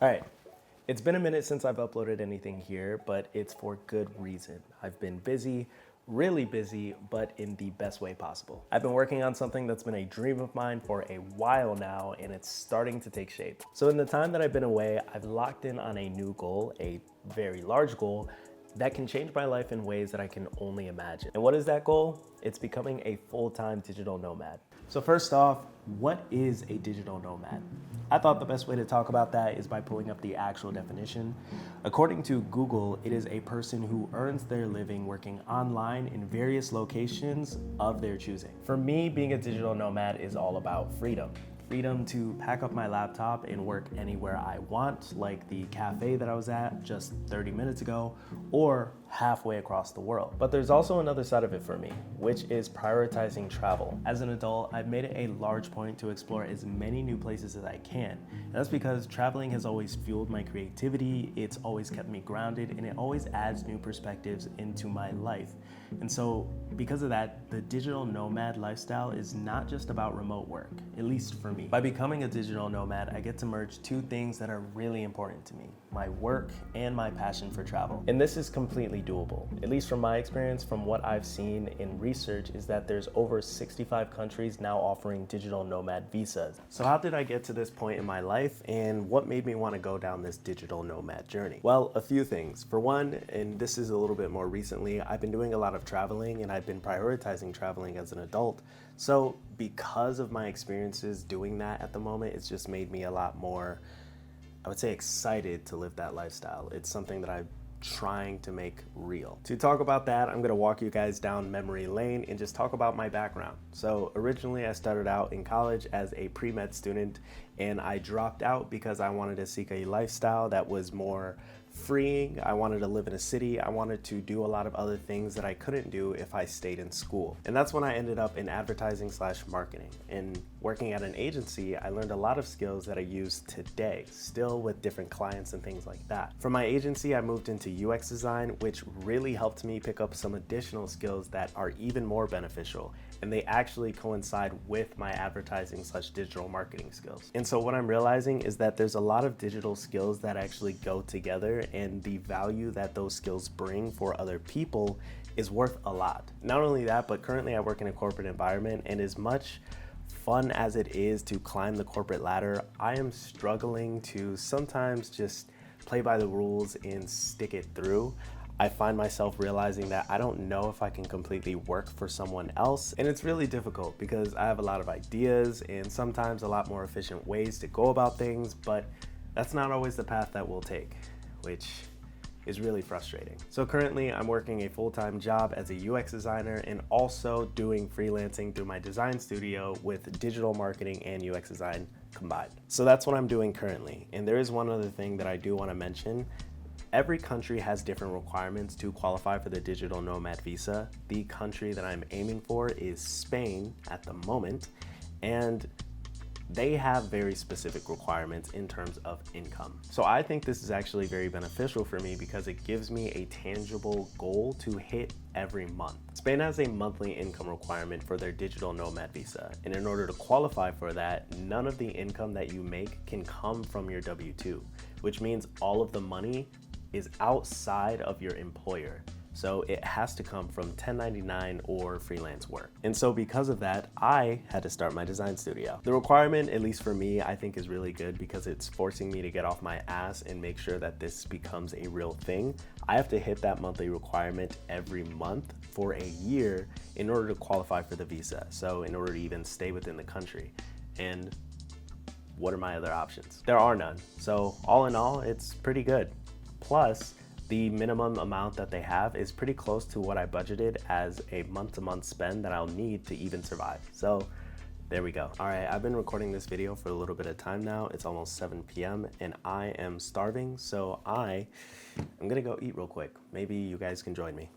All right, it's been a minute since I've uploaded anything here, but it's for good reason. I've been busy, really busy, but in the best way possible. I've been working on something that's been a dream of mine for a while now, and it's starting to take shape. So in the time that I've been away, I've locked in on a new goal, a very large goal, that can change my life in ways that I can only imagine. And what is that goal? It's becoming a full-time digital nomad. So first off, what is a digital nomad? I thought the best way to talk about that is by pulling up the actual definition. According to Google, it is a person who earns their living working online in various locations of their choosing. For me, being a digital nomad is all about freedom. Freedom to pack up my laptop and work anywhere I want, like the cafe that I was at just 30 minutes ago, or halfway across the world. But there's also another side of it for me, which is prioritizing travel. As an adult, I've made it a large point to explore as many new places as I can. And that's because traveling has always fueled my creativity, it's always kept me grounded, and it always adds new perspectives into my life. And so because of that, the digital nomad lifestyle is not just about remote work, at least for me. By becoming a digital nomad, I get to merge two things that are really important to me, my work and my passion for travel. And this is completely doable. At least from my experience, from what I've seen in research, is that there's over 65 countries now offering digital nomad visas. So how did I get to this point in my life, and what made me want to go down this digital nomad journey? Well, a few things. For one, and this is a little bit more recently, I've been doing a lot of traveling and I've been prioritizing traveling as an adult. So because of my experiences doing that at the moment, it's just made me a lot more, I would say, excited to live that lifestyle. It's something that I'm trying to make real. To talk about that, I'm gonna walk you guys down memory lane and just talk about my background. So originally I started out in college as a pre-med student, and I dropped out because I wanted to seek a lifestyle that was more freeing. I wanted to live in a city. I wanted to do a lot of other things that I couldn't do if I stayed in school. And that's when I ended up in advertising/marketing. And working at an agency, I learned a lot of skills that I use today, still with different clients and things like that. From my agency, I moved into UX design, which really helped me pick up some additional skills that are even more beneficial. And they actually coincide with my advertising/digital marketing skills. And so what I'm realizing is that there's a lot of digital skills that actually go together, and the value that those skills bring for other people is worth a lot. Not only that, but currently I work in a corporate environment, and as much fun as it is to climb the corporate ladder, I am struggling to sometimes just play by the rules and stick it through. I find myself realizing that I don't know if I can completely work for someone else. And it's really difficult because I have a lot of ideas and sometimes a lot more efficient ways to go about things, but that's not always the path that we'll take, which is really frustrating. So currently I'm working a full-time job as a UX designer and also doing freelancing through my design studio with digital marketing and UX design combined. So that's what I'm doing currently. And there is one other thing that I do want to mention. Every country has different requirements to qualify for the digital nomad visa. The country that I'm aiming for is Spain at the moment, and they have very specific requirements in terms of income. So I think this is actually very beneficial for me because it gives me a tangible goal to hit every month. Spain has a monthly income requirement for their digital nomad visa. And in order to qualify for that, none of the income that you make can come from your W-2, which means all of the money is outside of your employer. So it has to come from 1099 or freelance work. And so because of that, I had to start my design studio. The requirement, at least for me, I think is really good because it's forcing me to get off my ass and make sure that this becomes a real thing. I have to hit that monthly requirement every month for a year in order to qualify for the visa. So in order to even stay within the country. And what are my other options? There are none. So all in all, it's pretty good. Plus, the minimum amount that they have is pretty close to what I budgeted as a month-to-month spend that I'll need to even survive. So there we go. All right, I've been recording this video for a little bit of time now. It's almost 7 p.m. and I am starving. So I'm gonna go eat real quick. Maybe you guys can join me.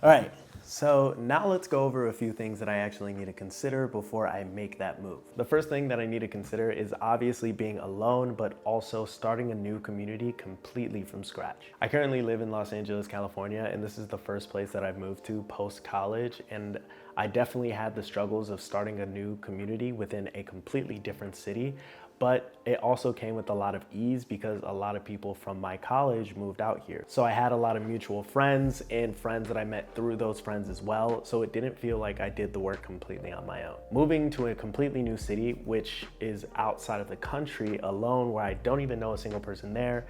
All right. So now let's go over a few things that I actually need to consider before I make that move. The first thing that I need to consider is obviously being alone, but also starting a new community completely from scratch. I currently live in Los Angeles, California, and this is the first place that I've moved to post-college, and I definitely had the struggles of starting a new community within a completely different city, but it also came with a lot of ease because a lot of people from my college moved out here. So I had a lot of mutual friends and friends that I met through those friends as well. So it didn't feel like I did the work completely on my own. Moving to a completely new city, which is outside of the country alone, where I don't even know a single person there,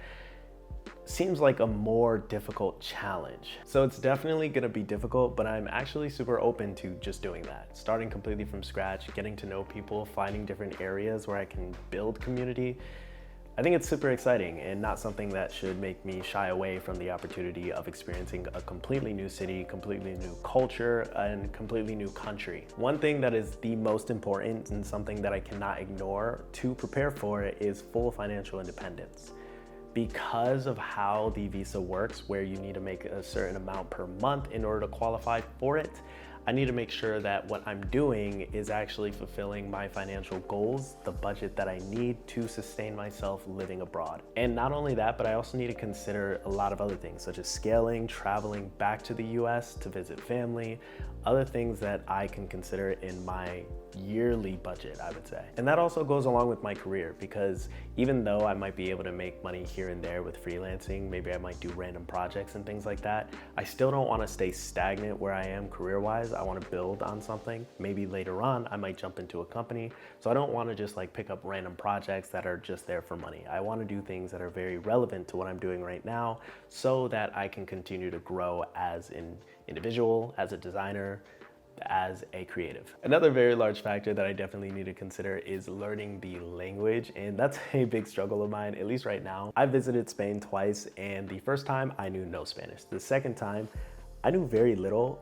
seems like a more difficult challenge. So it's definitely gonna be difficult, but I'm actually super open to just doing that. Starting completely from scratch, getting to know people, finding different areas where I can build community. I think it's super exciting and not something that should make me shy away from the opportunity of experiencing a completely new city, completely new culture, and completely new country. One thing that is the most important and something that I cannot ignore to prepare for it is full financial independence. Because of how the visa works, where you need to make a certain amount per month in order to qualify for it, I need to make sure that what I'm doing is actually fulfilling my financial goals, the budget that I need to sustain myself living abroad. And not only that, but I also need to consider a lot of other things, such as scaling, traveling back to the US to visit family, other things that I can consider in my yearly budget, I would say. And that also goes along with my career, because even though I might be able to make money here and there with freelancing, maybe I might do random projects and things like that, I still don't want to stay stagnant where I am career-wise. I want to build on something. Maybe later on, I might jump into a company. So I don't want to just like pick up random projects that are just there for money. I want to do things that are very relevant to what I'm doing right now so that I can continue to grow as an individual, as a designer, as a creative. Another very large factor that I definitely need to consider is learning the language, and that's a big struggle of mine, at least right now. I visited Spain twice, and the first time I knew no Spanish. The second time I knew very little,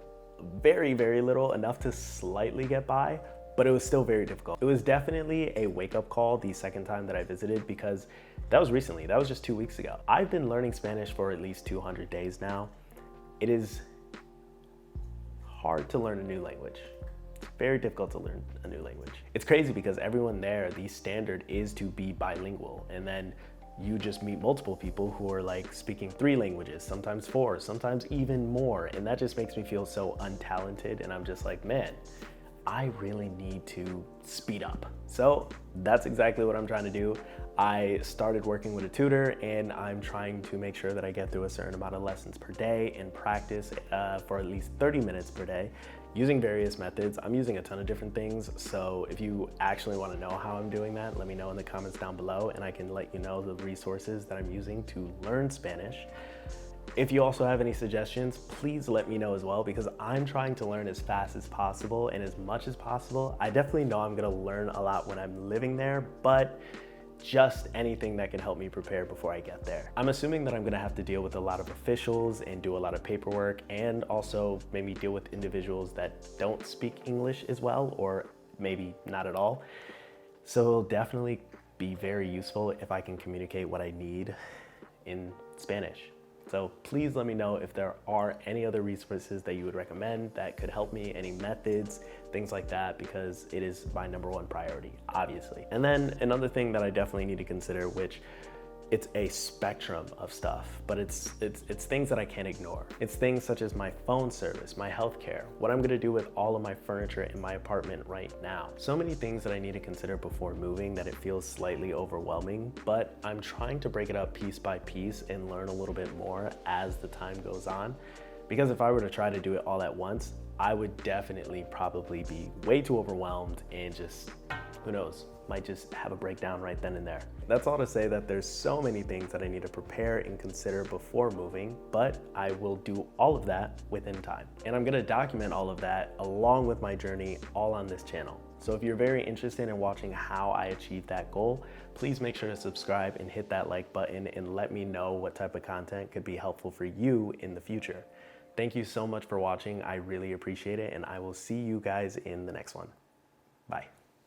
very little, enough to slightly get by, but it was still very difficult. It was definitely a wake-up call the second time that I visited, because that was recently, that was just 2 weeks ago. I've been learning Spanish for at least 200 days now. It is hard to learn a new language. It's very difficult to learn a new language. It's crazy because everyone there, the standard is to be bilingual, and then you just meet multiple people who are like speaking 3 languages, sometimes 4, sometimes even more, and that just makes me feel so untalented, and I'm just like, man, I really need to speed up. So that's exactly what I'm trying to do. I started working with a tutor, and I'm trying to make sure that I get through a certain amount of lessons per day and practice for at least 30 minutes per day using various methods. I'm using a ton of different things. So if you actually want to know how I'm doing that, let me know in the comments down below, and I can let you know the resources that I'm using to learn Spanish. If you also have any suggestions, please let me know as well, because I'm trying to learn as fast as possible and as much as possible. I definitely know I'm gonna learn a lot when I'm living there, but just anything that can help me prepare before I get there. I'm assuming that I'm gonna have to deal with a lot of officials and do a lot of paperwork, and also maybe deal with individuals that don't speak English as well, or maybe not at all. So it'll definitely be very useful if I can communicate what I need in Spanish. So please let me know if there are any other resources that you would recommend that could help me, any methods, things like that, because it is my #1 priority, obviously. And then another thing that I definitely need to consider, which it's a spectrum of stuff, but it's things that I can't ignore. It's things such as my phone service, my healthcare, what I'm gonna do with all of my furniture in my apartment right now. So many things that I need to consider before moving that it feels slightly overwhelming, but I'm trying to break it up piece by piece and learn a little bit more as the time goes on. Because if I were to try to do it all at once, I would definitely probably be way too overwhelmed and just, who knows, might just have a breakdown right then and there. That's all to say that there's so many things that I need to prepare and consider before moving, but I will do all of that within time. And I'm gonna document all of that along with my journey all on this channel. So if you're very interested in watching how I achieve that goal, please make sure to subscribe and hit that like button and let me know what type of content could be helpful for you in the future. Thank you so much for watching. I really appreciate it, and I will see you guys in the next one. Bye.